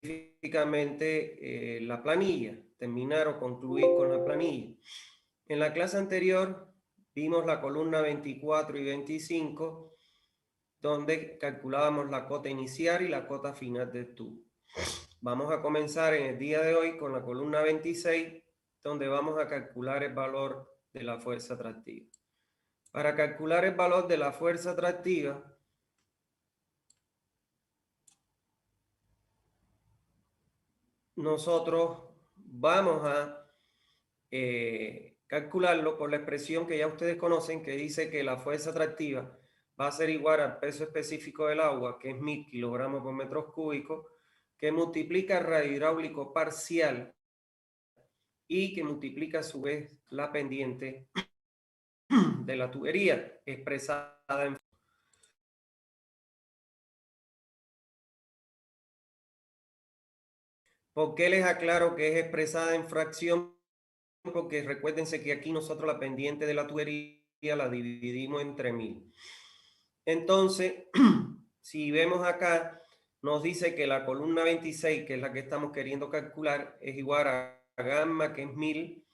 específicamente la planilla, terminar o concluir con la planilla. En la clase anterior vimos la columna 24 y 25, donde calculábamos la cota inicial y la cota final del tubo. Vamos a comenzar en el día de hoy con la columna 26, donde vamos a calcular el valor de la fuerza atractiva. Para calcular el valor de la fuerza atractiva, nosotros vamos a calcularlo por la expresión que ya ustedes conocen, que dice que la fuerza atractiva va a ser igual al peso específico del agua, que es 1000 kilogramos por metros cúbicos, que multiplica el radio hidráulico parcial y que multiplica a su vez la pendiente de la tubería expresada en... ¿Por qué les aclaro que es expresada en fracción? Porque recuérdense que aquí nosotros la pendiente de la tubería la dividimos entre 1000. Entonces, si vemos acá, nos dice que la columna 26, que es la que estamos queriendo calcular, es igual a gamma, que es 1000,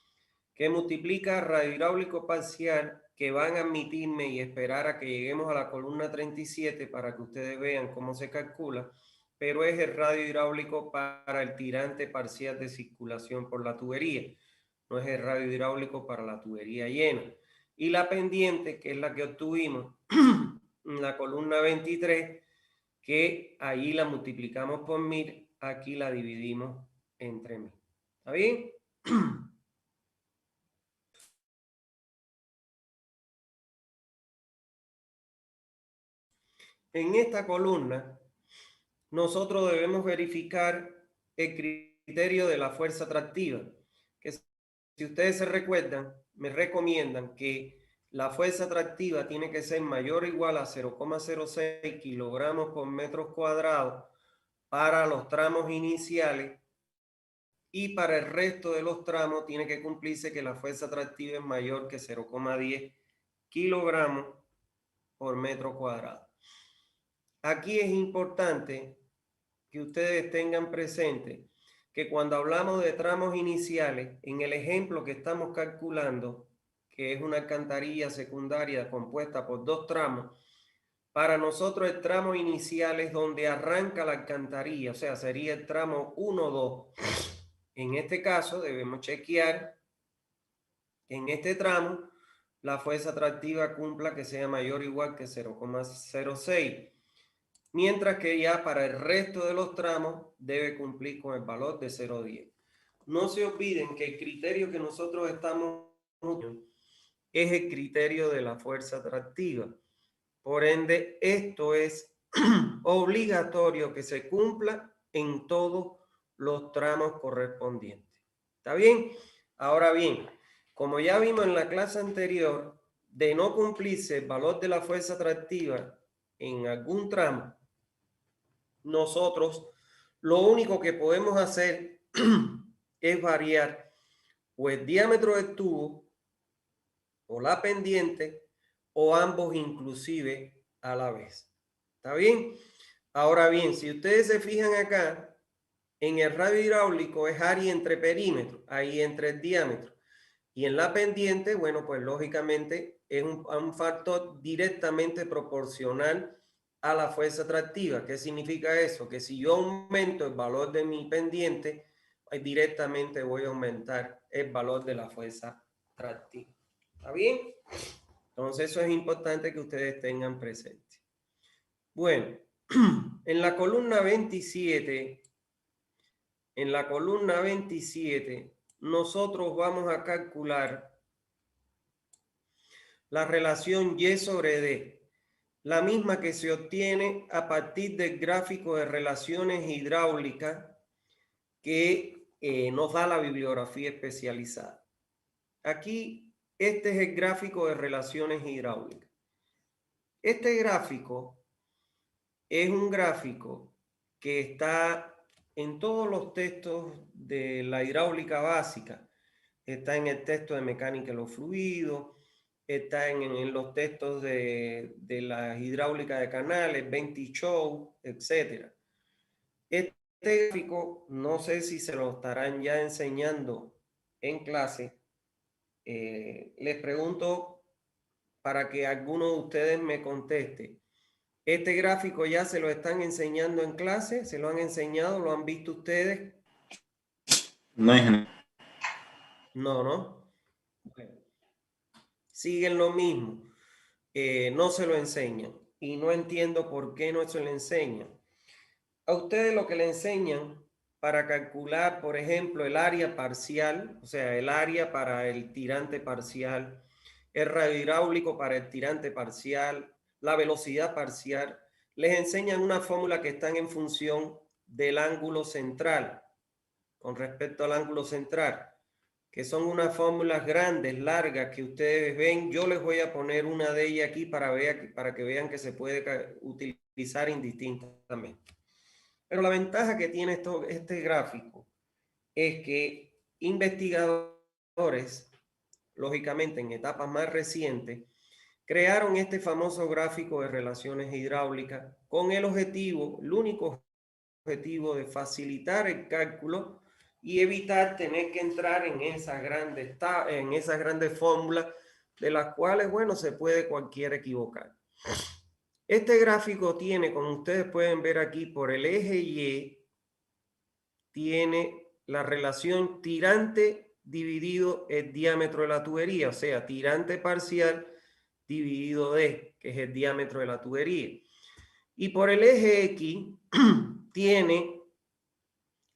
que multiplica radio hidráulico parcial, que van a admitirme y esperar a que lleguemos a la columna 37 para que ustedes vean cómo se calcula, pero es el radio hidráulico para el tirante parcial de circulación por la tubería, no es el radio hidráulico para la tubería llena. Y la pendiente, que es la que obtuvimos en la columna 23, que ahí la multiplicamos por 1000, aquí la dividimos entre 1000. ¿Está bien? En esta columna, nosotros debemos verificar el criterio de la fuerza atractiva, que si ustedes se recuerdan, me recomiendan que la fuerza atractiva tiene que ser mayor o igual a 0,06 kilogramos por metro cuadrado para los tramos iniciales, y para el resto de los tramos tiene que cumplirse que la fuerza atractiva es mayor que 0,10 kilogramos por metro cuadrado. Aquí es importante que ustedes tengan presente que cuando hablamos de tramos iniciales, en el ejemplo que estamos calculando, que es una alcantarilla secundaria compuesta por dos tramos, para nosotros el tramo inicial es donde arranca la alcantarilla, o sea, sería el tramo 1-2. En este caso debemos chequear que en este tramo la fuerza atractiva cumpla que sea mayor o igual que 0,06. Mientras que ya para el resto de los tramos debe cumplir con el valor de 0,10. No se olviden que el criterio que nosotros estamos usando es el criterio de la fuerza atractiva. Por ende, esto es obligatorio que se cumpla en todos los tramos correspondientes. ¿Está bien? Ahora bien, como ya vimos en la clase anterior, de no cumplirse el valor de la fuerza atractiva en algún tramo, nosotros lo único que podemos hacer es variar o el diámetro del tubo o la pendiente o ambos inclusive a la vez. ¿Está bien? Ahora bien, si ustedes se fijan acá, en el radio hidráulico es área entre perímetros, ahí entre el diámetro. Y en la pendiente, bueno, pues lógicamente es un factor directamente proporcional a la fuerza atractiva. ¿Qué significa eso? Que si yo aumento el valor de mi pendiente, pues directamente voy a aumentar el valor de la fuerza atractiva. ¿Está bien? Entonces eso es importante que ustedes tengan presente. Bueno, en la columna 27, nosotros vamos a calcular la relación Y sobre D, la misma que se obtiene a partir del gráfico de relaciones hidráulicas que nos da la bibliografía especializada. Aquí, este es el gráfico de relaciones hidráulicas. Este gráfico es un gráfico que está en todos los textos de la hidráulica básica. Está en el texto de mecánica de los fluidos, está en los textos de la hidráulica de canales, Venti Show, etc. gráfico, no sé si se lo estarán ya enseñando en clase. Les pregunto para que alguno de ustedes me conteste. ¿Este gráfico ya se lo están enseñando en clase? ¿Se lo han enseñado? ¿Lo han visto ustedes? No, ingeniero. No, ¿no? Bueno, siguen lo mismo. No se lo enseñan. Y no entiendo por qué no se lo enseñan. A ustedes lo que le enseñan para calcular, por ejemplo, el área parcial, o sea, el área para el tirante parcial, el radio hidráulico para el tirante parcial, la velocidad parcial, les enseñan una fórmula que están en función del ángulo central, con respecto al ángulo central, que son unas fórmulas grandes, largas, que ustedes ven. Yo les voy a poner una de ellas aquí para que vean que se puede utilizar indistintamente. Pero la ventaja que tiene este gráfico es que investigadores, lógicamente en etapas más recientes, crearon este famoso gráfico de relaciones hidráulicas con el único objetivo de facilitar el cálculo y evitar tener que entrar en esas grandes fórmulas de las cuales, bueno, se puede cualquiera equivocar. Este gráfico tiene, como ustedes pueden ver aquí, por el eje Y, tiene la relación tirante dividido el diámetro de la tubería, o sea, tirante parcial dividido D, que es el diámetro de la tubería. Y por el eje X tiene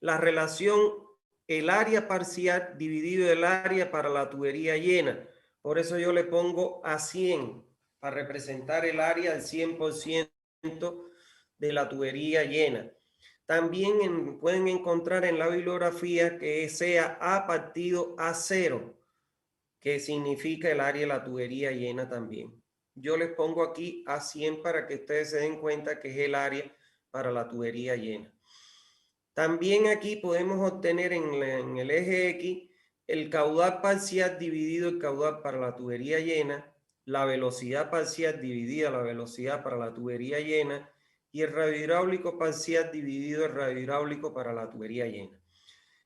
la relación el área parcial dividido el área para la tubería llena. Por eso yo le pongo a 100 para representar el área del 100% de la tubería llena. También pueden encontrar en la bibliografía que sea A partido A0, que significa el área de la tubería llena también. Yo les pongo aquí A100 para que ustedes se den cuenta que es el área para la tubería llena. También aquí podemos obtener en el eje X el caudal parcial dividido el caudal para la tubería llena, la velocidad parcial dividida la velocidad para la tubería llena y el radio hidráulico parcial dividido el radio hidráulico para la tubería llena.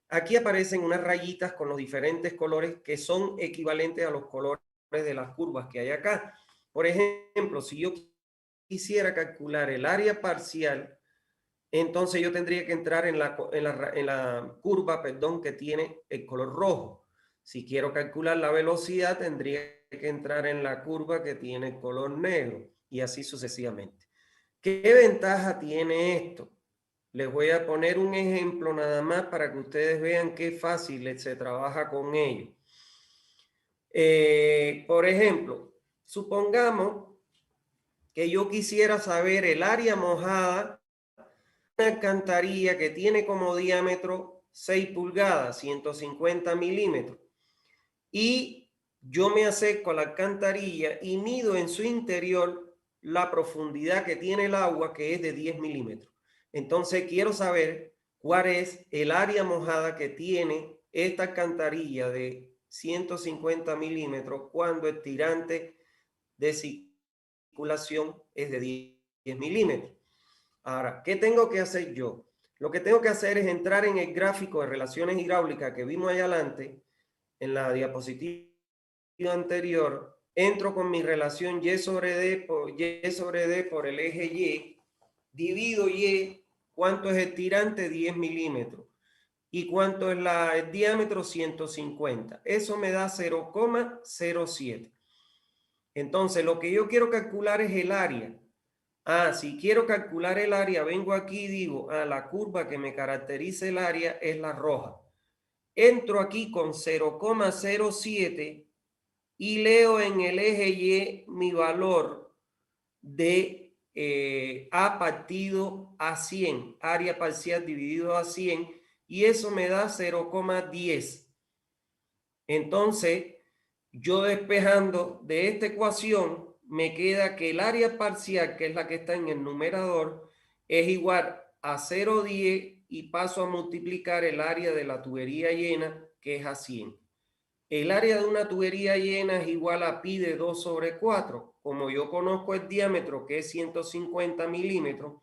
Aquí aparecen unas rayitas con los diferentes colores que son equivalentes a los colores de las curvas que hay acá. Por ejemplo, si yo quisiera calcular el área parcial, entonces yo tendría que entrar en la curva, perdón, que tiene el color rojo. Si quiero calcular la velocidad, tendría que entrar en la curva que tiene el color negro y así sucesivamente. ¿Qué ventaja tiene esto? Les voy a poner un ejemplo nada más para que ustedes vean qué fácil se trabaja con ello. Por ejemplo, supongamos que yo quisiera saber el área mojada de una alcantarilla que tiene como diámetro 6 pulgadas, 150 milímetros. Y yo me acerco a la alcantarilla y mido en su interior la profundidad que tiene el agua, que es de 10 milímetros. Entonces quiero saber cuál es el área mojada que tiene esta alcantarilla de 150 milímetros cuando el tirante de circulación es de 10 milímetros. Ahora, ¿qué tengo que hacer yo? Lo que tengo que hacer es entrar en el gráfico de relaciones hidráulicas que vimos allá adelante, en la diapositiva anterior. Entro con mi relación Y sobre D por el eje Y, divido Y, ¿cuánto es el tirante? 10 milímetros. ¿Y cuánto es el diámetro? 150. Eso me da 0,07. Entonces, lo que yo quiero calcular es el área. Si quiero calcular el área, vengo aquí y digo, la curva que me caracteriza el área es la roja. Entro aquí con 0,07 y leo en el eje Y mi valor de A partido a 100, área parcial dividido a 100, y eso me da 0,10. Entonces, yo despejando de esta ecuación, me queda que el área parcial, que es la que está en el numerador, es igual a 0,10 y paso a multiplicar el área de la tubería llena, que es a 100. El área de una tubería llena es igual a pi de 2 sobre 4. Como yo conozco el diámetro, que es 150 milímetros,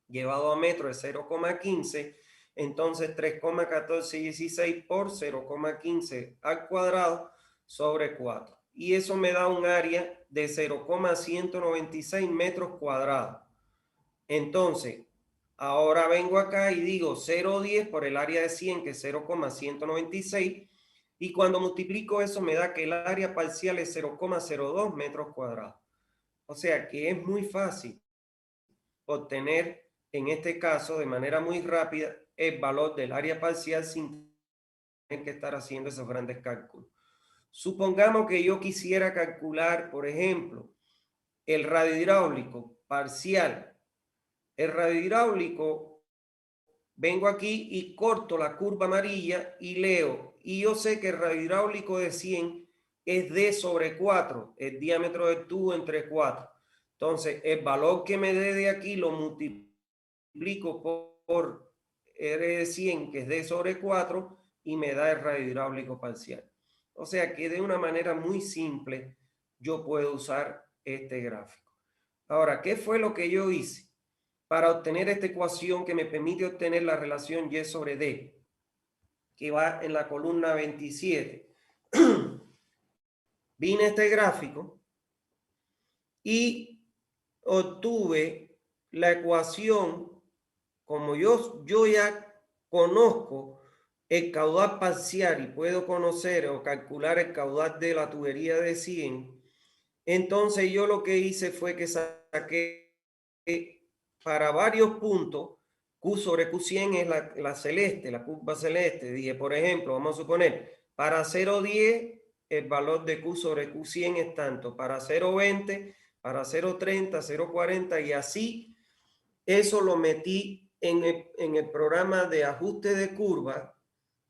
llevado a metro es 0,15. Entonces 3,1416 por 0,15 al cuadrado sobre 4. Y eso me da un área de 0,196 metros cuadrados. Entonces, ahora vengo acá y digo 0,10 por el área de 100, que es 0,196. Y cuando multiplico eso me da que el área parcial es 0,02 metros cuadrados. O sea que es muy fácil obtener, en este caso, de manera muy rápida, el valor del área parcial sin tener que estar haciendo esos grandes cálculos. Supongamos que yo quisiera calcular, por ejemplo, el radio hidráulico parcial. El radio hidráulico, vengo aquí y corto la curva amarilla y leo. Y yo sé que el radio hidráulico de 100 es D sobre 4, el diámetro del tubo entre 4. Entonces, el valor que me dé de aquí lo multiplico por R de 100, que es D sobre 4, y me da el radio hidráulico parcial. O sea que de una manera muy simple yo puedo usar este gráfico. Ahora, ¿qué fue lo que yo hice para obtener esta ecuación que me permite obtener la relación Y sobre D, que va en la columna 27? Vine a este gráfico y obtuve la ecuación, como yo ya conozco el caudal parcial y puedo conocer o calcular el caudal de la tubería de 100, entonces yo lo que hice fue que saqué para varios puntos, Q sobre Q100 es la celeste, la curva celeste. Dije, por ejemplo, vamos a suponer, para 0,10 el valor de Q sobre Q100 es tanto, para 0,20, para 0,30, 0,40 y así. Eso lo metí en el programa de ajuste de curva,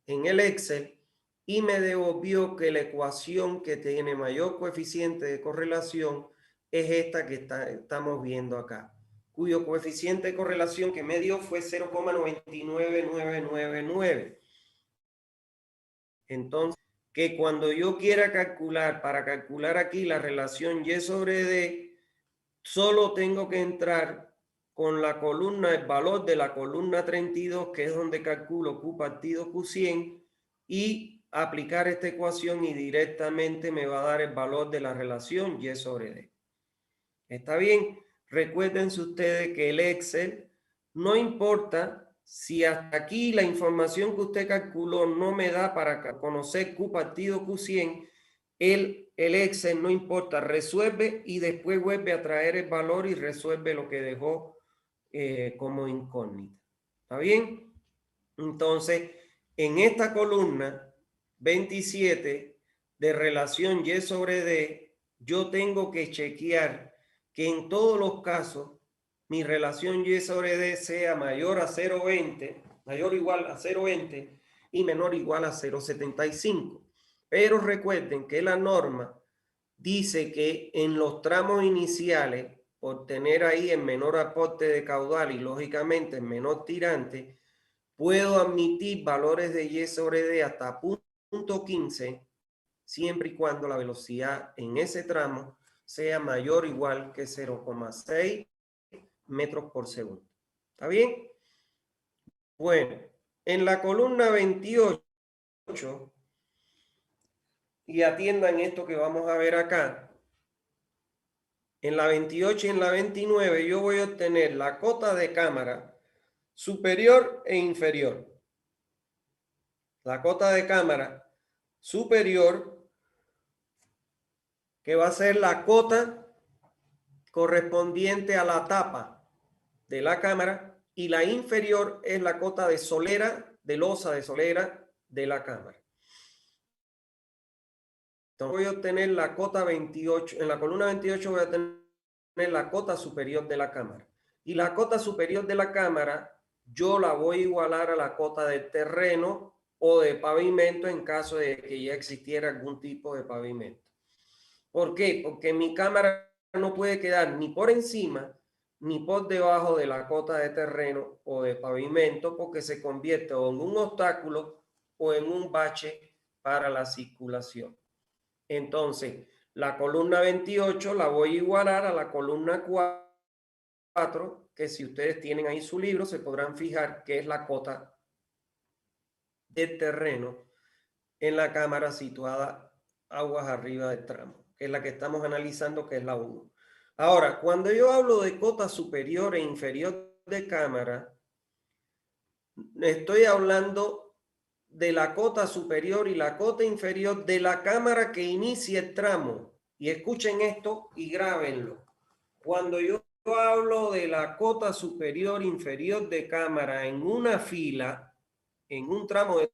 en el Excel, y me devolvió que la ecuación que tiene mayor coeficiente de correlación es esta que estamos viendo acá, cuyo coeficiente de correlación que me dio fue 0,99999. Entonces, que cuando yo quiera calcular, para calcular aquí la relación Y sobre D, solo tengo que entrar con la columna, el valor de la columna 32, que es donde calculo Q partido Q100, y aplicar esta ecuación y directamente me va a dar el valor de la relación Y sobre D. ¿Está bien? Recuérdense ustedes que el Excel no importa si hasta aquí la información que usted calculó no me da para conocer Q partido Q100, el Excel no importa, resuelve y después vuelve a traer el valor y resuelve lo que dejó como incógnita. ¿Está bien? Entonces, en esta columna 27 de relación Y sobre D, yo tengo que chequear que en todos los casos mi relación Y sobre D sea mayor a 0,20, mayor o igual a 0,20 y menor o igual a 0,75. Pero recuerden que la norma dice que en los tramos iniciales, por tener ahí el menor aporte de caudal y lógicamente el menor tirante, puedo admitir valores de Y sobre D hasta 0,15 siempre y cuando la velocidad en ese tramo sea mayor o igual que 0,6 metros por segundo. ¿Está bien? Bueno, en la columna 28, y atiendan esto que vamos a ver acá, en la 28 y en la 29 yo voy a obtener la cota de cámara superior e inferior. La cota de cámara superior, que va a ser la cota correspondiente a la tapa de la cámara, y la inferior es la cota de solera, de losa de solera de la cámara. Entonces voy a obtener la cota 28, en la columna 28 voy a tener la cota superior de la cámara. Y la cota superior de la cámara yo la voy a igualar a la cota del terreno o de pavimento en caso de que ya existiera algún tipo de pavimento. ¿Por qué? Porque mi cámara no puede quedar ni por encima ni por debajo de la cota de terreno o de pavimento, porque se convierte o en un obstáculo o en un bache para la circulación. Entonces, la columna 28 la voy a igualar a la columna 4 que si ustedes tienen ahí su libro, se podrán fijar que es la cota de terreno en la cámara situada aguas arriba del tramo, que es la que estamos analizando, que es la 1. Ahora, cuando yo hablo de cota superior e inferior de cámara, estoy hablando de la cota superior y la cota inferior de la cámara que inicia el tramo. Y escuchen esto y grábenlo. Cuando yo hablo de la cota superior e inferior de cámara en una fila, en un tramo de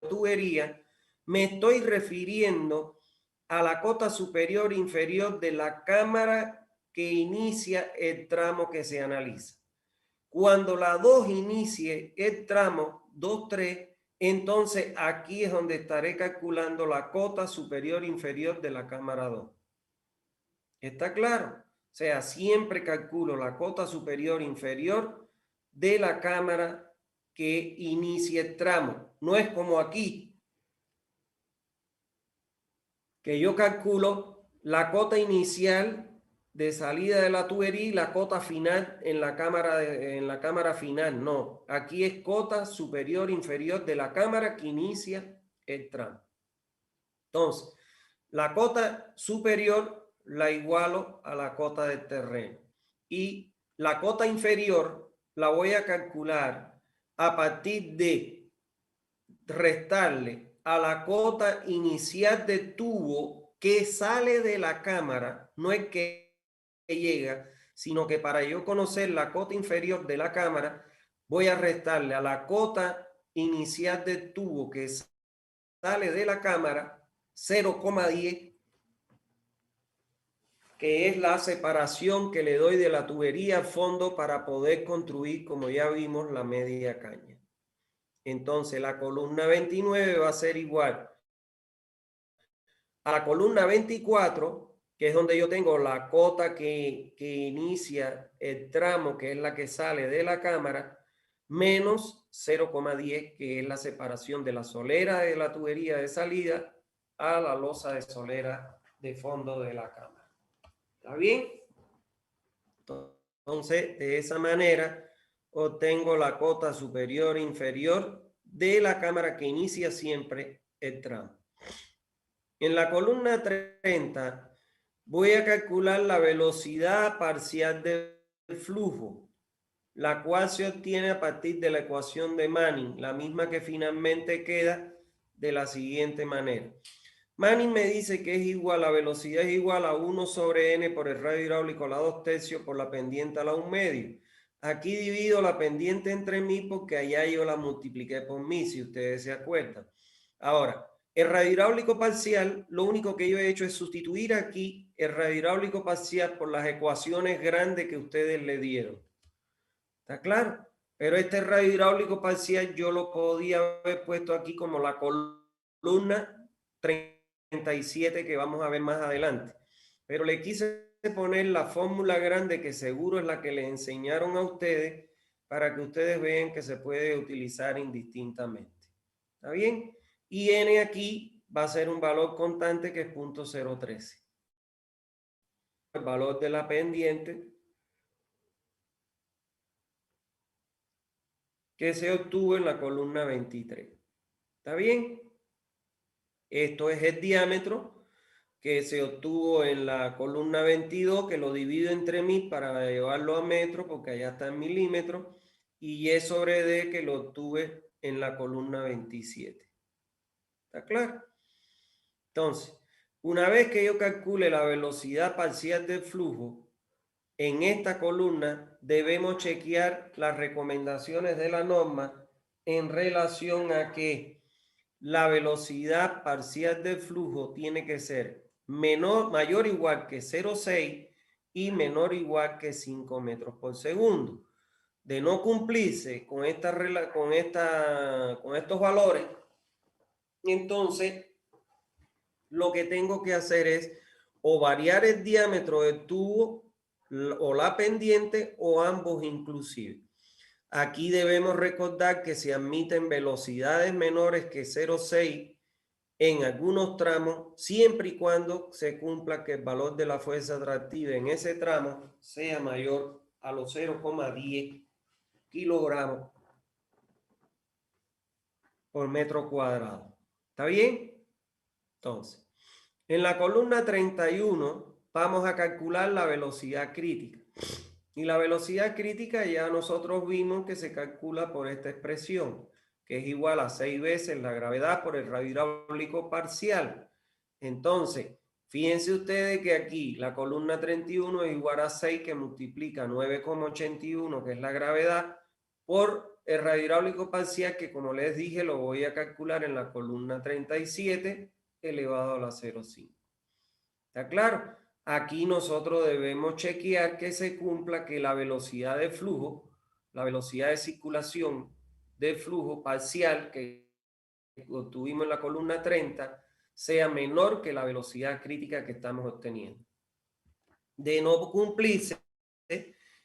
tubería, me estoy refiriendo a la cota superior e inferior de la cámara que inicia el tramo que se analiza. Cuando la 2 inicie el tramo 2-3, entonces aquí es donde estaré calculando la cota superior e inferior de la cámara 2. ¿Está claro? O sea, siempre calculo la cota superior e inferior de la cámara que inicie el tramo. No es como aquí, que yo calculo la cota inicial de salida de la tubería y la cota final en la cámara final. No, aquí es cota superior e inferior de la cámara que inicia el tramo. Entonces, la cota superior la igualo a la cota del terreno y la cota inferior la voy a calcular a partir de restarle a la cota inicial del tubo que sale de la cámara, no es que llega, sino que para yo conocer la cota inferior de la cámara, voy a restarle a la cota inicial del tubo que sale de la cámara 0,10, que es la separación que le doy de la tubería al fondo para poder construir, como ya vimos, la media caña. Entonces la columna 29 va a ser igual a la columna 24, que es donde yo tengo la cota que inicia el tramo, que es la que sale de la cámara, menos 0,10, que es la separación de la solera de la tubería de salida a la losa de solera de fondo de la cámara. ¿Está bien? Entonces, de esa manera, obtengo la cota superior e inferior de la cámara que inicia siempre el tramo. En la columna 30 voy a calcular la velocidad parcial del flujo, la cual se obtiene a partir de la ecuación de Manning, la misma que finalmente queda de la siguiente manera. Manning me dice que es igual, la velocidad es igual a 1 sobre n por el radio hidráulico a la 2/3 por la pendiente a la 1/2. Aquí divido la pendiente entre mí porque allá yo la multipliqué por mí, si ustedes se acuerdan. Ahora, el radio hidráulico parcial, lo único que yo he hecho es sustituir aquí el radio hidráulico parcial por las ecuaciones grandes que ustedes le dieron. ¿Está claro? Pero este radio hidráulico parcial yo lo podía haber puesto aquí como la columna 37 que vamos a ver más adelante. Pero le quise poner la fórmula grande que seguro es la que les enseñaron a ustedes para que ustedes vean que se puede utilizar indistintamente. ¿Está bien? Y n aquí va a ser un valor constante que es 0.013. El valor de la pendiente que se obtuvo en la columna 23. ¿Está bien? Esto es el diámetro que se obtuvo en la columna 22, que lo divido entre mí para llevarlo a metro, porque allá está en milímetros, y Y sobre D que lo obtuve en la columna 27. ¿Está claro? Entonces, una vez que yo calcule la velocidad parcial del flujo, en esta columna debemos chequear las recomendaciones de la norma en relación a que la velocidad parcial del flujo tiene que ser mayor o igual que 0,6 y menor o igual que 5 metros por segundo. De no cumplirse con estos valores, entonces lo que tengo que hacer es o variar el diámetro del tubo o la pendiente o ambos inclusive. Aquí debemos recordar que se admiten velocidades menores que 0,6 en algunos tramos, siempre y cuando se cumpla que el valor de la fuerza atractiva en ese tramo sea mayor a los 0,10 kilogramos por metro cuadrado. ¿Está bien? Entonces, en la columna 31 vamos a calcular la velocidad crítica. Y la velocidad crítica ya nosotros vimos que se calcula por esta expresión, que es igual a 6 veces la gravedad por el radio hidráulico parcial. Entonces, fíjense ustedes que aquí la columna 31 es igual a 6 que multiplica 9,81, que es la gravedad, por el radio hidráulico parcial, que como les dije lo voy a calcular en la columna 37 elevado a la 0,5. ¿Está claro? Aquí nosotros debemos chequear que se cumpla que la velocidad de flujo, la velocidad de circulación del flujo parcial que obtuvimos en la columna 30 sea menor que la velocidad crítica que estamos obteniendo. De no cumplirse,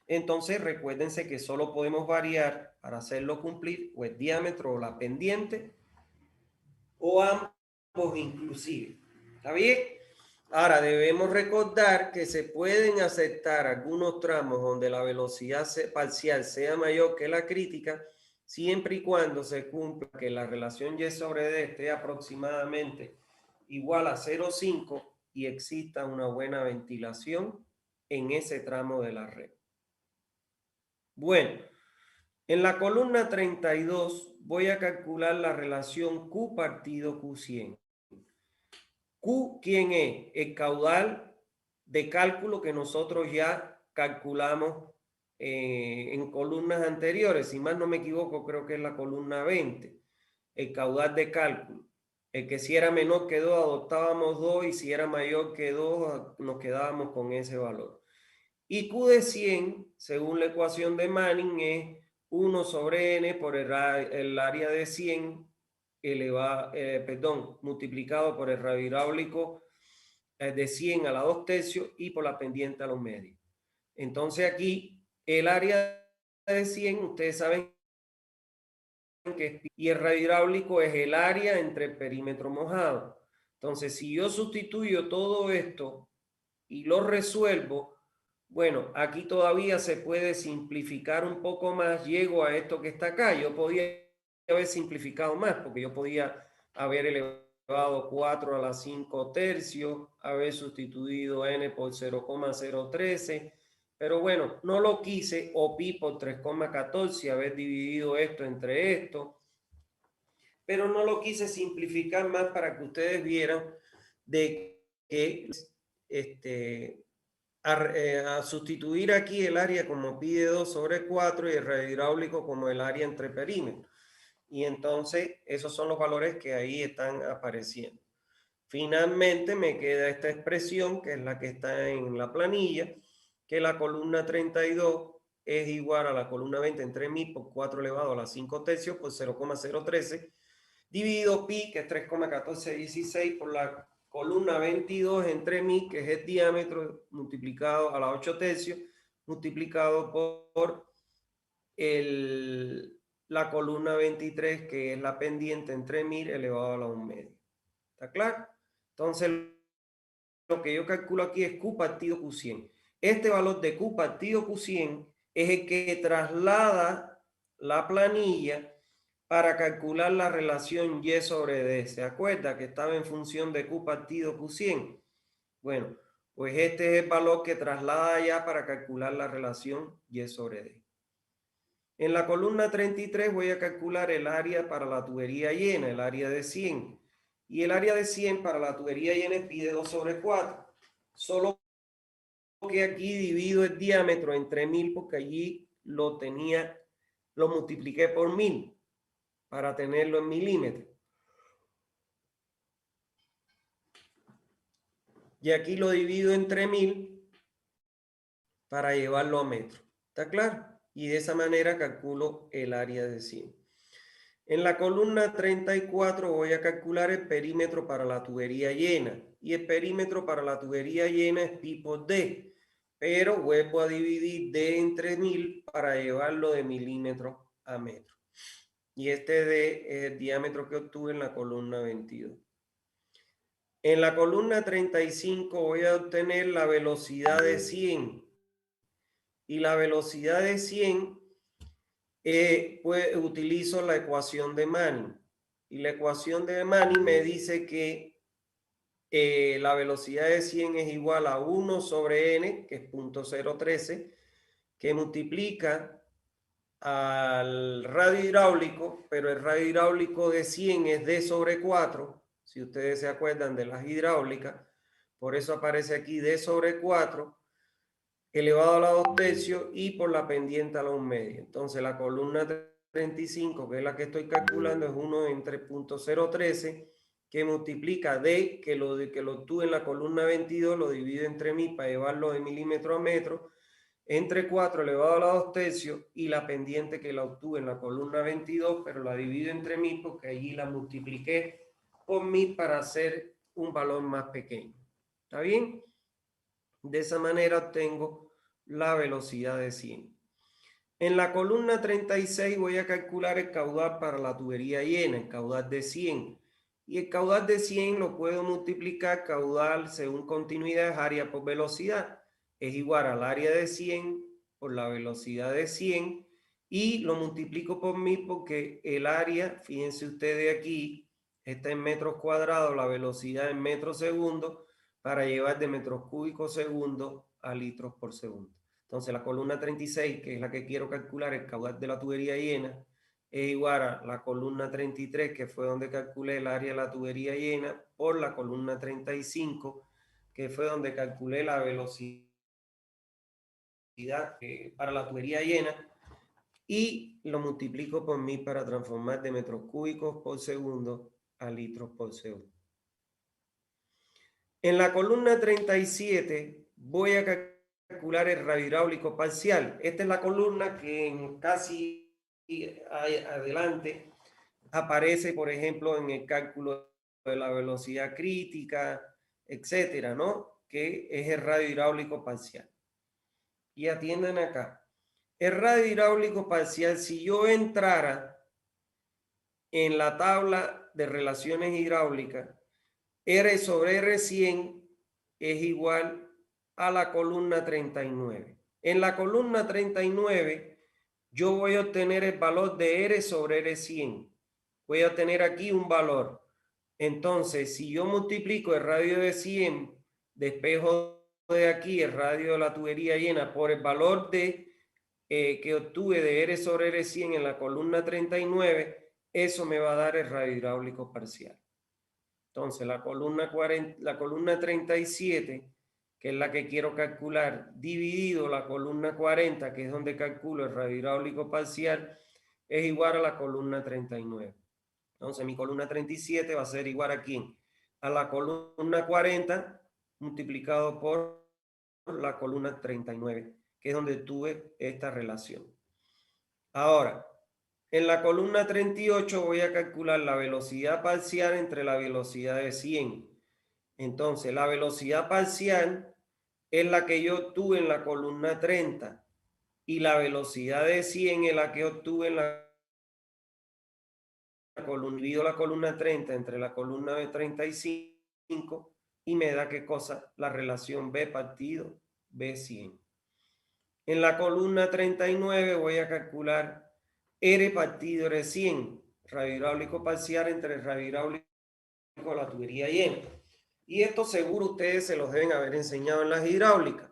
entonces recuérdense que solo podemos variar para hacerlo cumplir o el diámetro o la pendiente o ambos inclusive. ¿Está bien? Ahora debemos recordar que se pueden aceptar algunos tramos donde la velocidad parcial sea mayor que la crítica, siempre y cuando se cumpla que la relación Y sobre D esté aproximadamente igual a 0,5 y exista una buena ventilación en ese tramo de la red. Bueno, en la columna 32 voy a calcular la relación Q partido Q100. Q, ¿quién es? El caudal de cálculo que nosotros ya calculamos en columnas anteriores. Si mal no me equivoco, creo que es la columna 20. El caudal de cálculo. El que si era menor que 2 adoptábamos 2 y si era mayor que 2 nos quedábamos con ese valor. Y Q de 100, según la ecuación de Manning, es 1 sobre n por el área de 100 multiplicado por el radio hidráulico de 100 a la 2 tercios y por la pendiente a los medios. Entonces aquí el área de 100, ustedes saben que y el radio hidráulico es el área entre el perímetro mojado. Entonces, si yo sustituyo todo esto y lo resuelvo, bueno, aquí todavía se puede simplificar un poco más. Llego a esto que está acá. Yo podía haber simplificado más porque yo podía haber elevado 4 a la 5 tercios, haber sustituido n por 0,013, pero bueno, no lo quise, o pi por 3,14, haber dividido esto entre esto, pero no lo quise simplificar más para que ustedes vieran de que a sustituir aquí el área como pi de 2 sobre 4 y el radio hidráulico como el área entre perímetros. Y entonces esos son los valores que ahí están apareciendo. Finalmente me queda esta expresión que es la que está en la planilla, que la columna 32 es igual a la columna 20 entre mi por 4 elevado a la 5 tercios por 0,013 dividido pi, que es 3,1416 por la columna 22 entre mi, que es el diámetro, multiplicado a la 8 tercios, multiplicado por la columna 23, que es la pendiente entre 1000 elevado a la 1 medio. ¿Está claro? Entonces, lo que yo calculo aquí es Q partido Q100. Este valor de Q partido Q100 es el que traslada la planilla para calcular la relación Y sobre D. ¿Se acuerda que estaba en función de Q partido Q100? Bueno, pues este es el valor que traslada ya para calcular la relación Y sobre D. En la columna 33 voy a calcular el área para la tubería llena, el área de 100. Y el área de 100 para la tubería llena es pi de 2 sobre 4. Solo que aquí divido el diámetro entre 1000 porque allí lo multipliqué por 1000 para tenerlo en milímetros. Y aquí lo divido entre 1000 para llevarlo a metro. ¿Está claro? Y de esa manera calculo el área de 100. En la columna 34 voy a calcular el perímetro para la tubería llena. Y el perímetro para la tubería llena es pi por D. Pero vuelvo a dividir D entre 1000 para llevarlo de milímetro a metro. Y este D es el diámetro que obtuve en la columna 22. En la columna 35 voy a obtener la velocidad de 100. y la velocidad de 100, pues utilizo la ecuación de Manning. Y la ecuación de Manning me dice que la velocidad de 100 es igual a 1 sobre n, que es 0.013, que multiplica al radio hidráulico, pero el radio hidráulico de 100 es D sobre 4, si ustedes se acuerdan de las hidráulicas, por eso aparece aquí D sobre 4, elevado a la 2 tercios y por la pendiente a la 1 media. Entonces la columna 35, que es la que estoy calculando, es 1 entre 0.013, que multiplica D, que lo obtuve en la columna 22, lo divido entre mí para llevarlo de milímetro a metro, entre 4 elevado a la 2 tercios y la pendiente que la obtuve en la columna 22, pero la divido entre mí porque allí la multipliqué por mí para hacer un valor más pequeño. ¿Está bien? De esa manera obtengo la velocidad de 100. En la columna 36 voy a calcular el caudal para la tubería llena, el caudal de 100. Y el caudal de 100 lo puedo multiplicar caudal según continuidad, área por velocidad. Es igual al área de 100 por la velocidad de 100 y lo multiplico por mil porque el área, fíjense ustedes aquí, está en metros cuadrados, la velocidad en metros segundos para llevar de metros cúbicos segundo a litros por segundo. Entonces la columna 36, que es la que quiero calcular, el caudal de la tubería llena, es igual a la columna 33, que fue donde calculé el área de la tubería llena, por la columna 35, que fue donde calculé la velocidad para la tubería llena, y lo multiplico por mil para transformar de metros cúbicos por segundo a litros por segundo. En la columna 37 voy a calcular el radio hidráulico parcial. Esta es la columna que en casi adelante aparece, por ejemplo, en el cálculo de la velocidad crítica, etcétera, ¿no? Que es el radio hidráulico parcial. Y atiendan acá. El radio hidráulico parcial, si yo entrara en la tabla de relaciones hidráulicas, R sobre R100 es igual a la columna 39. En la columna 39 yo voy a obtener el valor de R sobre R100. Voy a obtener aquí un valor. Entonces, si yo multiplico el radio de 100, despejo de aquí el radio de la tubería llena por el valor que obtuve de R sobre R100 en la columna 39, eso me va a dar el radio hidráulico parcial. Entonces, la columna 37, que es la que quiero calcular, dividido la columna 40, que es donde calculo el radio hidráulico parcial, es igual a la columna 39. Entonces, mi columna 37 va a ser igual a ¿quién? A la columna 40 multiplicado por la columna 39, que es donde tuve esta relación. Ahora, en la columna 38 voy a calcular la velocidad parcial entre la velocidad de 100. Entonces, la velocidad parcial es la que yo obtuve en la columna 30 y la velocidad de 100 es la que obtuve en la columna. Divido la columna 30 entre la columna de 35 y me da ¿qué cosa? La relación B partido B100. En la columna 39 voy a calcular R partido R100, radio hidráulico parcial entre el radio hidráulico y la tubería llena. Y esto seguro ustedes se los deben haber enseñado en las hidráulicas,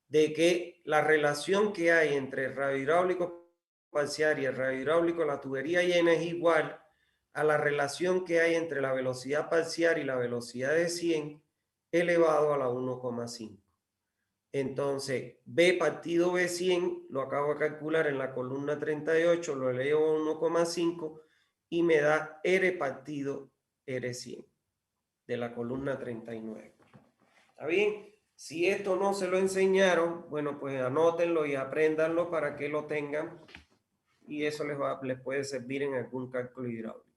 de que la relación que hay entre el radio hidráulico parcial y el radio hidráulico, la tubería llena, es igual a la relación que hay entre la velocidad parcial y la velocidad de 100 elevado a la 1,5. Entonces, B partido B100 lo acabo de calcular en la columna 38, lo elevo a 1,5 y me da R partido R100 de la columna 39. ¿Está bien? Si esto no se lo enseñaron, bueno, pues anótenlo y apréndanlo para que lo tengan y eso les puede servir en algún cálculo hidráulico.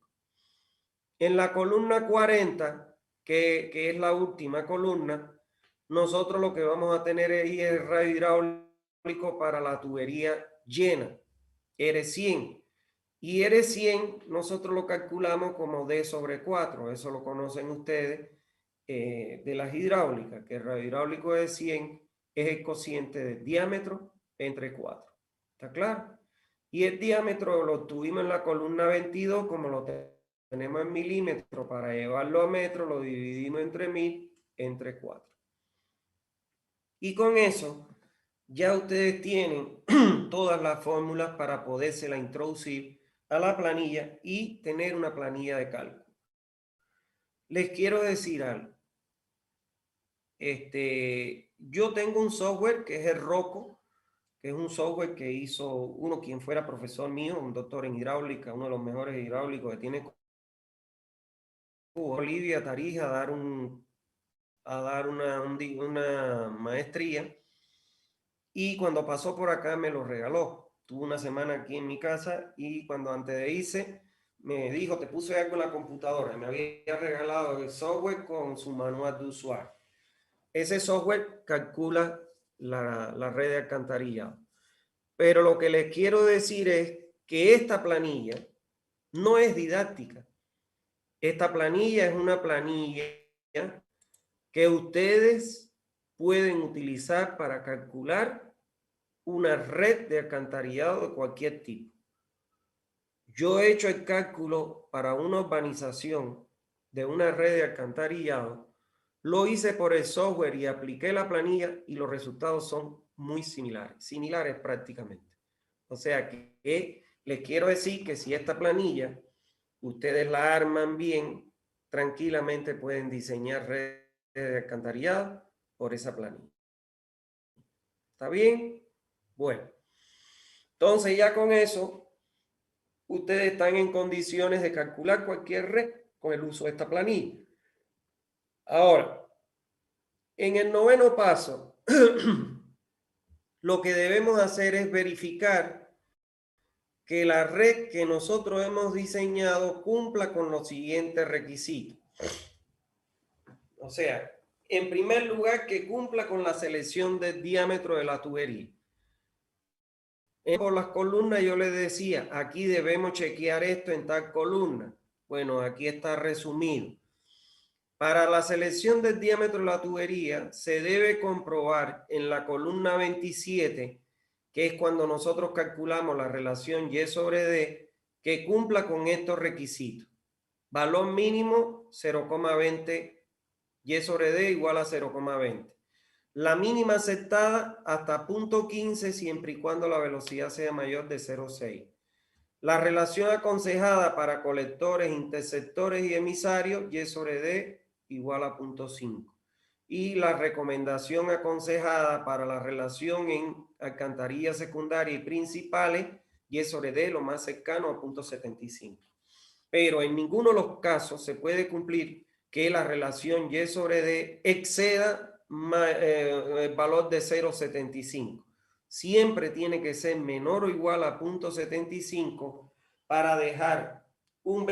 En la columna 40, que es la última columna, nosotros lo que vamos a tener ahí es el radio hidráulico para la tubería llena, R100. Y R100 nosotros lo calculamos como D sobre 4, eso lo conocen ustedes de las hidráulicas, que el radio hidráulico de 100 es el cociente del diámetro entre 4. ¿Está claro? Y el diámetro lo obtuvimos en la columna 22, como lo tenemos en milímetros, para llevarlo a metro lo dividimos entre 1000, entre 4. Y con eso ya ustedes tienen todas las fórmulas para podérsela introducir a la planilla y tener una planilla de cálculo. Les quiero decir algo. Yo tengo un software que es el Rocco, que es un software que hizo quien fuera profesor mío, un doctor en hidráulica, uno de los mejores hidráulicos que tiene Bolivia, Tarija, a dar una maestría. Y cuando pasó por acá me lo regaló. Tuve una semana aquí en mi casa y cuando antes de irse me dijo, te puse algo en la computadora. Me había regalado el software con su manual de usuario. Ese software calcula la red de alcantarillado. Pero lo que les quiero decir es que esta planilla no es didáctica. Esta planilla es una planilla que ustedes pueden utilizar para calcular una red de alcantarillado de cualquier tipo. Yo he hecho el cálculo para una urbanización de una red de alcantarillado. Lo hice por el software y apliqué la planilla y los resultados son muy similares prácticamente. O sea que les quiero decir que si esta planilla ustedes la arman bien, tranquilamente pueden diseñar redes de alcantarillado por esa planilla. ¿Está bien? Bueno, entonces ya con eso, ustedes están en condiciones de calcular cualquier red con el uso de esta planilla. Ahora, en el noveno paso, lo que debemos hacer es verificar que la red que nosotros hemos diseñado cumpla con los siguientes requisitos. O sea, en primer lugar, que cumpla con la selección del diámetro de la tubería. Por las columnas yo les decía, aquí debemos chequear esto en tal columna. Bueno, aquí está resumido. Para la selección del diámetro de la tubería se debe comprobar en la columna 27, que es cuando nosotros calculamos la relación Y sobre D, que cumpla con estos requisitos. Valor mínimo 0,20, Y sobre D igual a 0,20. La mínima aceptada hasta 0,15 siempre y cuando la velocidad sea mayor de 0,6. La relación aconsejada para colectores, interceptores y emisarios, Y sobre D igual a 0,5. Y la recomendación aconsejada para la relación en alcantarillas secundarias y principales, Y sobre D lo más cercano a 0,75. Pero en ninguno de los casos se puede cumplir que la relación Y sobre D exceda el valor de 0,75. Siempre tiene que ser menor o igual a 0,75 para dejar un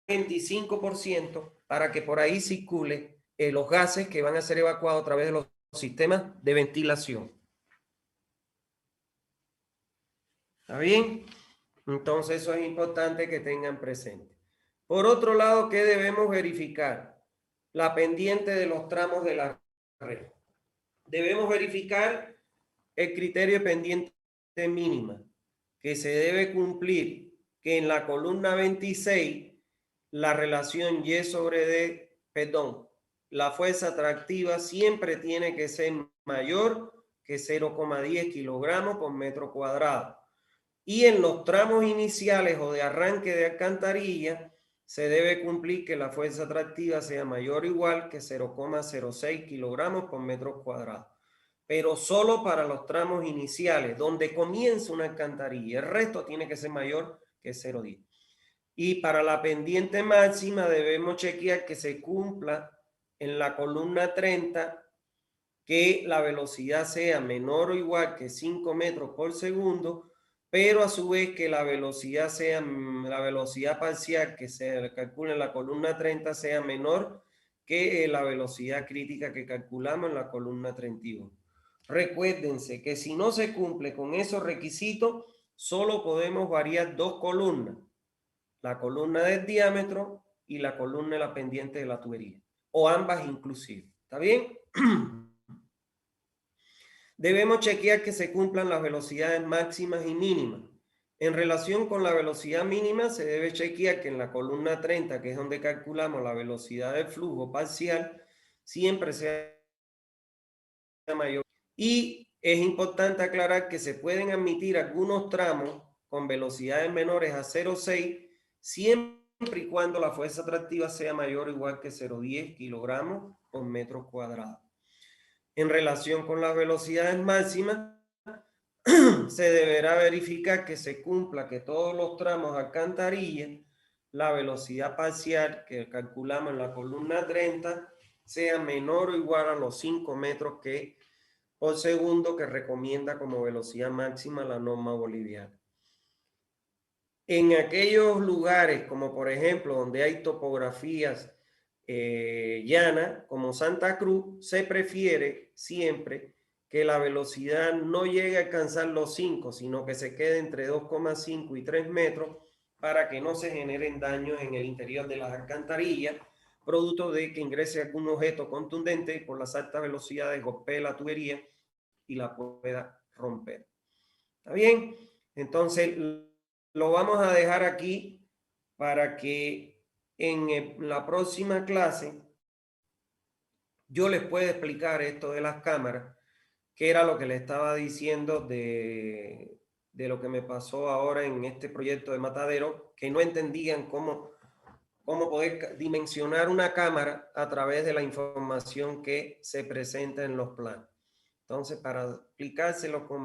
25% para que por ahí circule los gases que van a ser evacuados a través de los sistemas de ventilación. ¿Está bien? Entonces eso es importante que tengan presente. Por otro lado, ¿qué debemos verificar? La pendiente de los tramos de la red. Debemos verificar el criterio de pendiente mínima, que se debe cumplir que en la columna 26 la relación Y sobre D, la fuerza atractiva siempre tiene que ser mayor que 0,10 kilogramos por metro cuadrado. Y en los tramos iniciales o de arranque de alcantarilla, se debe cumplir que la fuerza atractiva sea mayor o igual que 0,06 kilogramos por metro cuadrado. Pero solo para los tramos iniciales, donde comienza una alcantarilla. El resto tiene que ser mayor que 0,10. Y para la pendiente máxima debemos chequear que se cumpla en la columna 30 que la velocidad sea menor o igual que 5 metros por segundo, pero a su vez que la velocidad parcial que se calcula en la columna 30 sea menor que la velocidad crítica que calculamos en la columna 31. Recuérdense que si no se cumple con esos requisitos, solo podemos variar dos columnas, la columna del diámetro y la columna de la pendiente de la tubería, o ambas inclusive. ¿Está bien? debemos chequear que se cumplan las velocidades máximas y mínimas. En relación con la velocidad mínima, se debe chequear que en la columna 30, que es donde calculamos la velocidad del flujo parcial, siempre sea mayor. Y es importante aclarar que se pueden admitir algunos tramos con velocidades menores a 0,6 siempre y cuando la fuerza atractiva sea mayor o igual que 0,10 kilogramos por metro cuadrado. En relación con las velocidades máximas, se deberá verificar que se cumpla que todos los tramos alcantarilla, la velocidad parcial que calculamos en la columna 30, sea menor o igual a los 5 metros por segundo que recomienda como velocidad máxima la norma boliviana. En aquellos lugares, como por ejemplo, donde hay topografías llanas, como Santa Cruz, se prefiere siempre que la velocidad no llegue a alcanzar los 5, sino que se quede entre 2,5 y 3 metros para que no se generen daños en el interior de las alcantarillas, producto de que ingrese algún objeto contundente y por las altas velocidades golpee la tubería y la pueda romper. ¿Está bien? Entonces, lo vamos a dejar aquí para que en la próxima clase yo les pueda explicar esto de las cámaras, que era lo que les estaba diciendo de lo que me pasó ahora en este proyecto de Matadero, que no entendían cómo poder dimensionar una cámara a través de la información que se presenta en los planos. Entonces, para explicárselo con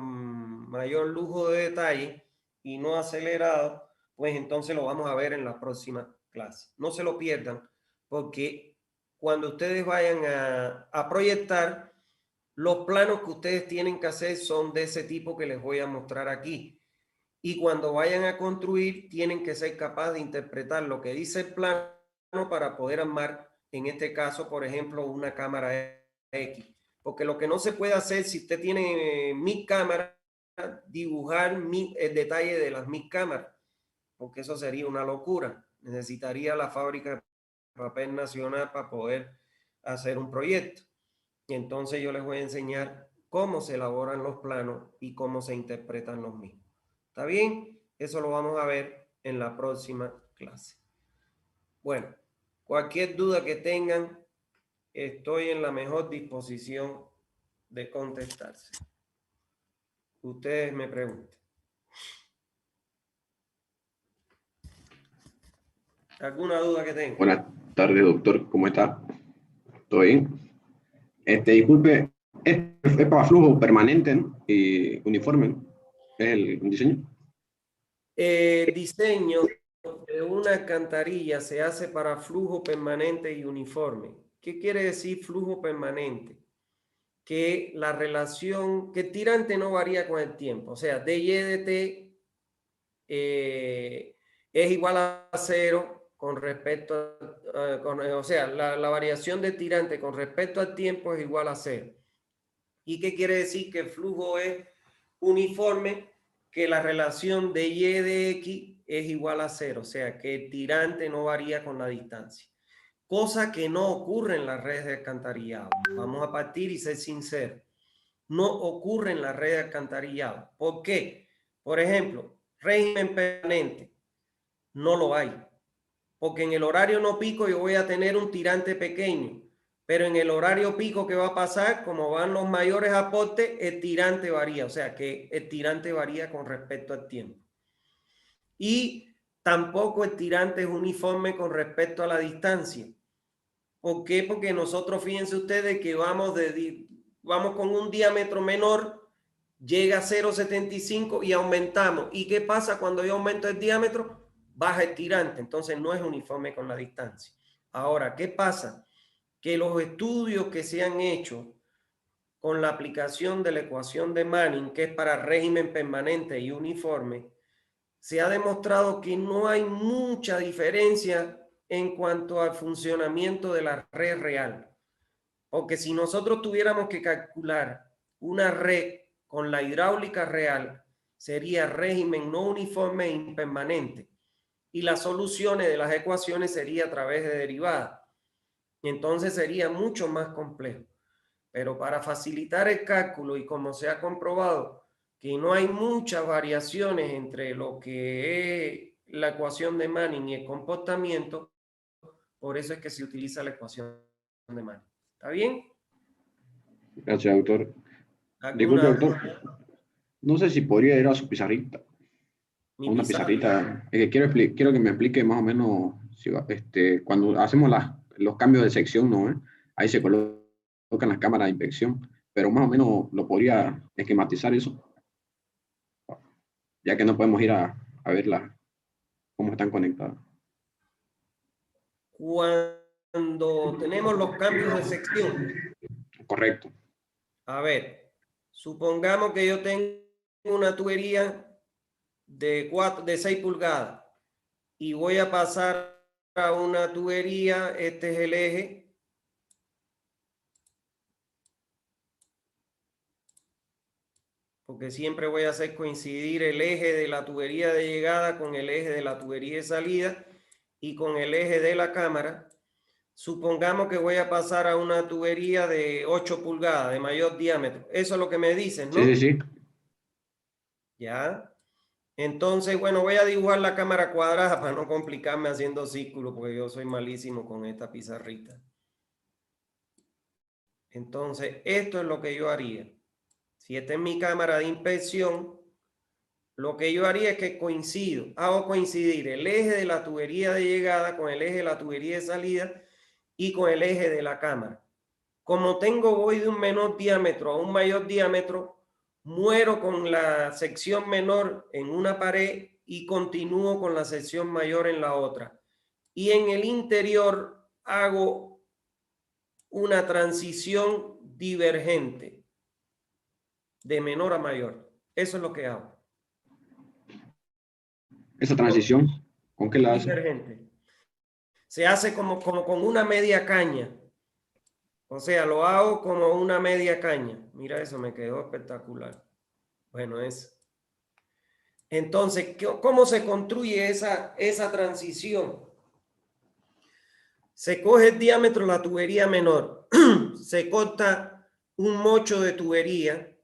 mayor lujo de detalle y no acelerado, pues entonces lo vamos a ver en la próxima clase. No se lo pierdan, porque cuando ustedes vayan a proyectar, los planos que ustedes tienen que hacer son de ese tipo que les voy a mostrar aquí. Y cuando vayan a construir, tienen que ser capaces de interpretar lo que dice el plano para poder armar, en este caso, por ejemplo, una cámara X. Porque lo que no se puede hacer, si usted tiene 1000 cámaras, dibujar el detalle de las 1000 cámaras, porque eso sería una locura. Necesitaría la fábrica de papel nacional para poder hacer un proyecto. Y entonces yo les voy a enseñar cómo se elaboran los planos y cómo se interpretan los mismos. ¿Está bien? Eso lo vamos a ver en la próxima clase. Bueno, cualquier duda que tengan, estoy en la mejor disposición de contestarse. Ustedes me pregunten. ¿Alguna duda que tengan? Buenas tardes, doctor. ¿Cómo está? ¿Todo bien? Disculpe, ¿es para flujo permanente, ¿no? Y uniforme, ¿no? ¿Es el diseño? Diseño de una alcantarilla se hace para flujo permanente y uniforme. ¿Qué quiere decir flujo permanente? Que la relación, que el tirante no varía con el tiempo. O sea, dy dt es igual a 0 con respecto a, o sea, la variación de tirante con respecto al tiempo es igual a 0. ¿Y qué quiere decir? Que el flujo es uniforme, que la relación de y de x es igual a 0. O sea, que el tirante no varía con la distancia. Cosa que no ocurre en las redes de alcantarillado. Vamos a partir y ser sinceros. No ocurre en la red de alcantarillado. ¿Por qué? Por ejemplo, régimen permanente. No lo hay. Porque en el horario no pico yo voy a tener un tirante pequeño. Pero en el horario pico que va a pasar, como van los mayores aportes, el tirante varía. O sea que el tirante varía con respecto al tiempo. Y tampoco el tirante es uniforme con respecto a la distancia. ¿Por qué? Porque nosotros, fíjense ustedes que vamos con un diámetro menor, llega a 0,75 y aumentamos. ¿Y qué pasa cuando yo aumento el diámetro? Baja el tirante, entonces no es uniforme con la distancia. Ahora, ¿qué pasa? Que los estudios que se han hecho con la aplicación de la ecuación de Manning, que es para régimen permanente y uniforme, se ha demostrado que no hay mucha diferencia en cuanto al funcionamiento de la red real. Porque si nosotros tuviéramos que calcular una red con la hidráulica real, sería régimen no uniforme e impermanente. Y las soluciones de las ecuaciones sería a través de derivadas. Entonces sería mucho más complejo. pero para facilitar el cálculo y como se ha comprobado que no hay muchas variaciones entre lo que es la ecuación de Manning y el comportamiento, por eso es que se utiliza la ecuación de Manning. ¿Está bien? Gracias, doctor. Disculpe, ¿Alguna doctor. duda? No sé si podría ir a su pizarrita. Mi Una pizarra. pizarrita. Es que quiero que me explique más o menos cuando hacemos los cambios de sección, ¿no? Ahí se colocan las cámaras de inspección, pero más o menos lo podría esquematizar eso, ya que no podemos ir a verlas, cómo están conectadas. Cuando tenemos los cambios de sección, Correcto. a ver, supongamos que yo tengo una tubería de 6 pulgadas y voy a pasar a una tubería, este es el eje, porque siempre voy a hacer coincidir el eje de la tubería de llegada con el eje de la tubería de salida y con el eje de la cámara. Supongamos que voy a pasar a una tubería de 8 pulgadas, de mayor diámetro. Eso es lo que me dicen, ¿no? Sí, sí, sí. Ya. Entonces, bueno, voy a dibujar la cámara cuadrada para no complicarme haciendo círculos, porque yo soy malísimo con esta pizarrita. Entonces, esto es lo que yo haría. Si esta es mi cámara de inspección, lo que yo haría es que hago coincidir el eje de la tubería de llegada con el eje de la tubería de salida y con el eje de la cámara. Como voy de un menor diámetro a un mayor diámetro, muero con la sección menor en una pared y continúo con la sección mayor en la otra. Y en el interior hago una transición divergente de menor a mayor. Eso es lo que hago. Esa transición, ¿con qué la hace? Divergente. Se hace como con una media caña. O sea, lo hago como una media caña. Mira eso, me quedó espectacular. Bueno, eso. Entonces, ¿cómo se construye esa transición? Se coge el diámetro de la tubería menor, se corta un mocho de tubería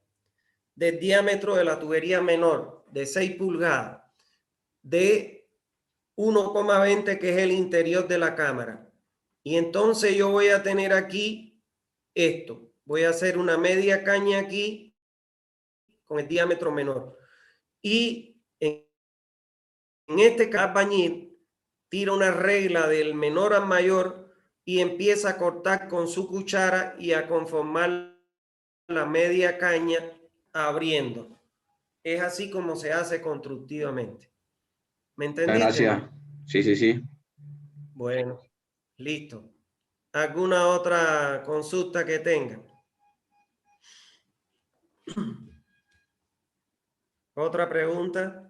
del diámetro de la tubería menor de 6 pulgadas, de 1,20 que es el interior de la cámara. Y entonces yo voy a tener aquí esto. Voy a hacer una media caña aquí con el diámetro menor. Y en este caso, albañil tira una regla del menor al mayor y empieza a cortar con su cuchara y a conformar la media caña abriendo. Es así como se hace constructivamente. ¿Me entendiste, Gracias. no? Sí, sí, sí. Bueno, listo. ¿Alguna otra consulta que tengan? ¿Otra pregunta?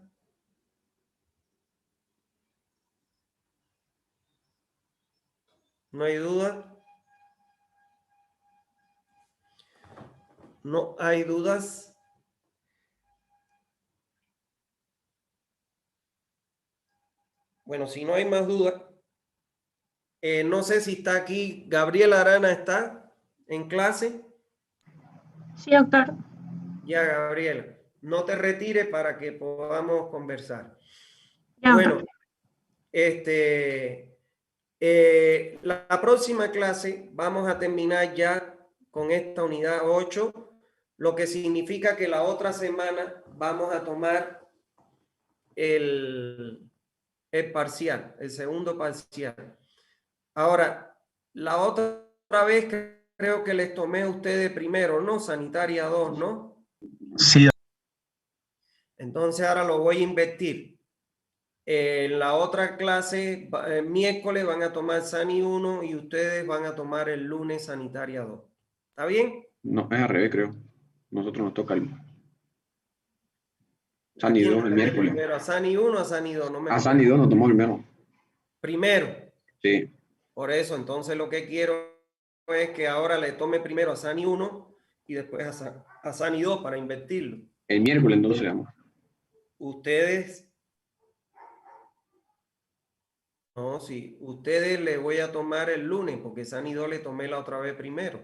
¿No hay duda? ¿No hay dudas? Bueno, si no hay más dudas, no sé si está aquí. Gabriela Arana está en clase. Sí, doctor. Ya, Gabriela, no te retires para que podamos conversar. Ya, Bueno, doctor. la próxima clase vamos a terminar ya con esta unidad 8, lo que significa que la otra semana vamos a tomar el parcial, el segundo parcial. Ahora, la otra vez creo que les tomé a ustedes primero, ¿no? Sanitaria 2, ¿no? Sí, Entonces ahora lo voy a invertir. En la otra clase, el miércoles van a tomar Sani 1 y ustedes van a tomar el lunes Sanitaria 2. ¿Está bien? No, es al revés, creo. Nosotros nos toca el ¿A Sani quién 2 el tomé miércoles. primero? ¿A Sani 1 o a Sani 2? No me A acuerdo. Sani 2 nos tomó primero. Primero. Sí. Por eso, entonces lo que quiero es que ahora le tome primero a Sani 1 y después a Sani 2 para invertirlo. El miércoles entonces vamos. Ustedes, no, sí, ustedes le voy a tomar el lunes porque Sani 2 le tomé la otra vez primero.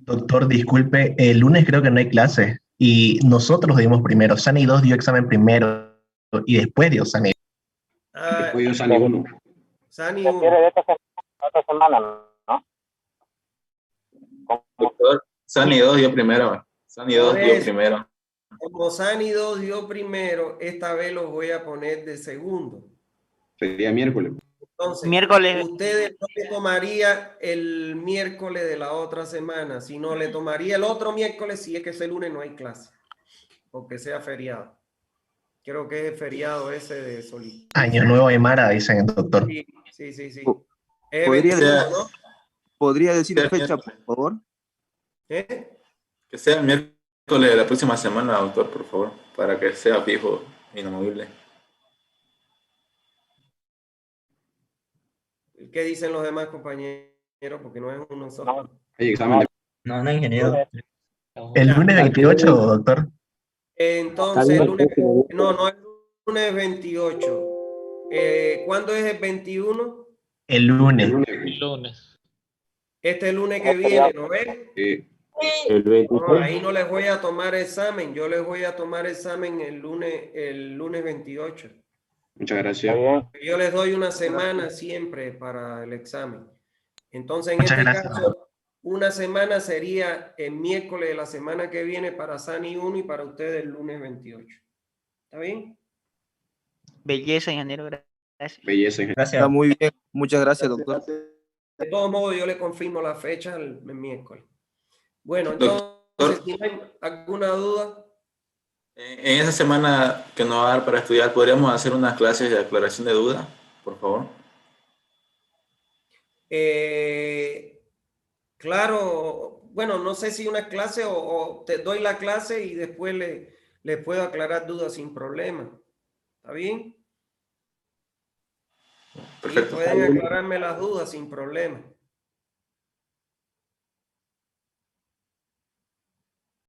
Doctor, disculpe, el lunes creo que no hay clase y nosotros dimos primero. Sani 2 dio examen primero y después dio Sani. Ah, Después yo salí uno. Sani Quiere 1. de esta semana, ¿no? Doctor, Sani 2 dio primero. Sani 2 dio Pues, primero. como Sani 2 dio primero, esta vez los voy a poner de segundo. Sería miércoles. Entonces, Miércoles. ustedes no le tomaría el miércoles de la otra semana, sino le tomaría el otro miércoles si es que ese lunes no hay clase, porque sea feriado. Creo que es feriado ese de solicitud. Año Nuevo Aymara, dicen el doctor. Sí. ¿Podría 21, ¿no? ¿Podría decir fecha, por favor? ¿Eh? Que sea el miércoles de la próxima semana, doctor, por favor, para que sea fijo, inamovible. ¿Qué dicen los demás compañeros? Porque no es uno solo. Hay examen de... No, ingeniero. El lunes 28, doctor. Entonces, el lunes, no es el lunes 28. ¿Cuándo es el 21? El lunes. Lunes. Este lunes que viene, ¿no ves? El 23. No, ahí no les voy a tomar examen. Yo les voy a tomar examen el lunes 28. Muchas Está gracias. bien. Yo les doy una semana siempre para el examen. Entonces, en Muchas este gracias. caso, una semana sería el miércoles de la semana que viene para Sani 1 y para ustedes el lunes 28. ¿Está bien? Belleza, ingeniero. Gracias. Belleza. Gracias. Está muy bien. Muchas gracias, doctor. De todos modos, yo le confirmo la fecha el miércoles. Bueno, Doctor. entonces, si no hay alguna duda, En esa semana que nos va a dar para estudiar, ¿podríamos hacer unas clases de aclaración de dudas, por favor? claro, bueno, no sé si una clase o te doy la clase y después le puedo aclarar dudas sin problema. ¿Está bien? Sí, Perfecto. pueden aclararme las dudas sin problema.